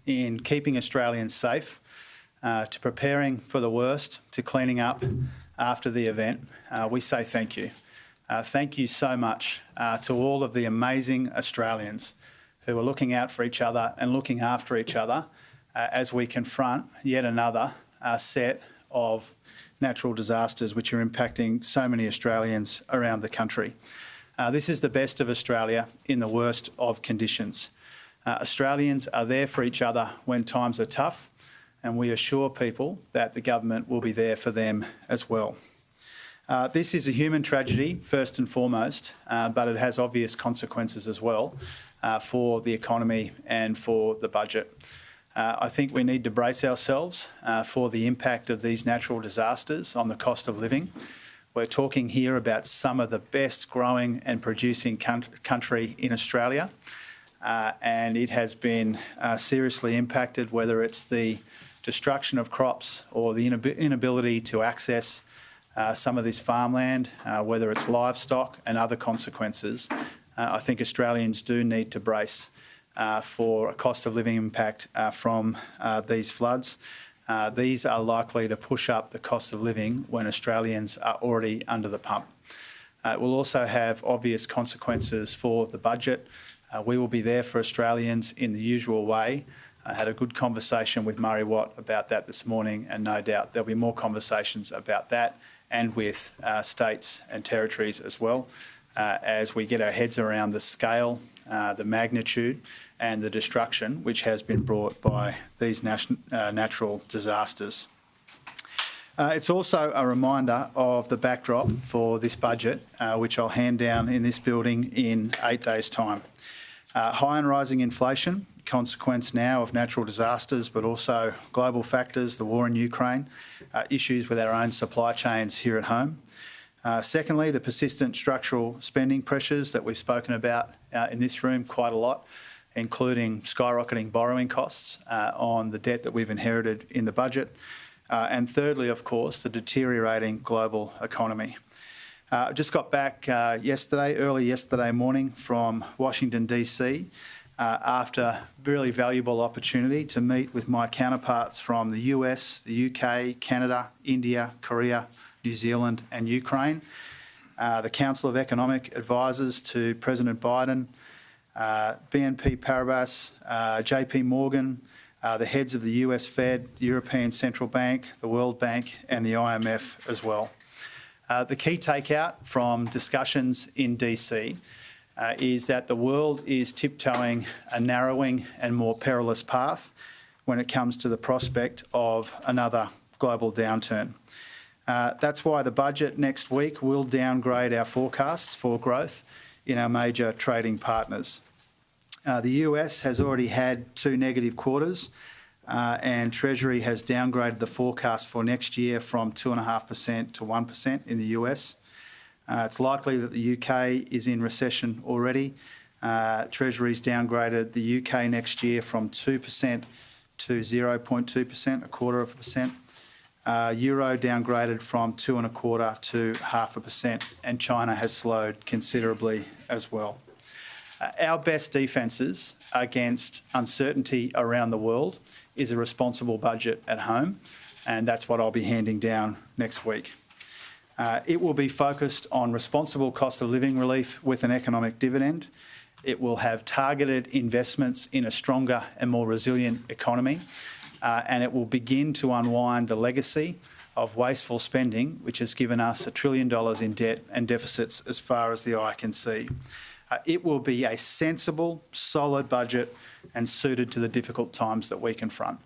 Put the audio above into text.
in keeping Australians safe, to preparing for the worst, to cleaning up after the event, we say thank you. Thank you so much to all of the amazing Australians who are looking out for each other and looking after each other as we confront yet another set of natural disasters which are impacting so many Australians around the country. This is the best of Australia in the worst of conditions. Australians are there for each other when times are tough, and we assure people that the government will be there for them as well. This is a human tragedy, first and foremost, but it has obvious consequences as well for the economy and for the budget. I think we need to brace ourselves for the impact of these natural disasters on the cost of living. We're talking here about some of the best growing and producing country in Australia, and it has been seriously impacted, whether it's the destruction of crops or the inability to access some of this farmland, whether it's livestock and other consequences. I think Australians do need to brace for a cost of living impact from these floods. These are likely to push up the cost of living when Australians are already under the pump. It will also have obvious consequences for the budget. We will be there for Australians in the usual way. I had a good conversation with Murray Watt about that this morning, and no doubt there'll be more conversations about that and with states and territories as well, as we get our heads around the scale, the magnitude and the destruction which has been brought by these natural disasters. It's also a reminder of the backdrop for this budget, which I'll hand down in this building in 8 days' time. High and rising inflation, consequence now of natural disasters, but also global factors, the war in Ukraine, issues with our own supply chains here at home. Secondly, the persistent structural spending pressures that we've spoken about in this room quite a lot, including skyrocketing borrowing costs on the debt that we've inherited in the budget. And thirdly, of course, the deteriorating global economy. I just got back early yesterday morning from Washington, DC, after a really valuable opportunity to meet with my counterparts from the US, the UK, Canada, India, Korea, New Zealand and Ukraine, the Council of Economic Advisors to President Biden, BNP Paribas, JP Morgan, the heads of the US Fed, the European Central Bank, the World Bank and the IMF as well. The key takeout from discussions in DC is that the world is tiptoeing a narrowing and more perilous path when it comes to the prospect of another global downturn. That's why the budget next week will downgrade our forecasts for growth in our major trading partners. The US has already had 2 negative quarters, and Treasury has downgraded the forecast for next year from 2.5% to 1% in the US. It's likely that the UK is in recession already. Treasury's downgraded the UK next year from 2% to 0.2%, 0.25%. Euro downgraded from 2.25% to 0.5%, and China has slowed considerably as well. Our best defences against uncertainty around the world is a responsible budget at home, and that's what I'll be handing down next week. It will be focused on responsible cost of living relief with an economic dividend. It will have targeted investments in a stronger and more resilient economy, and it will begin to unwind the legacy of wasteful spending, which has given us $1 trillion in debt and deficits as far as the eye can see. It will be a sensible, solid budget and suited to the difficult times that we confront.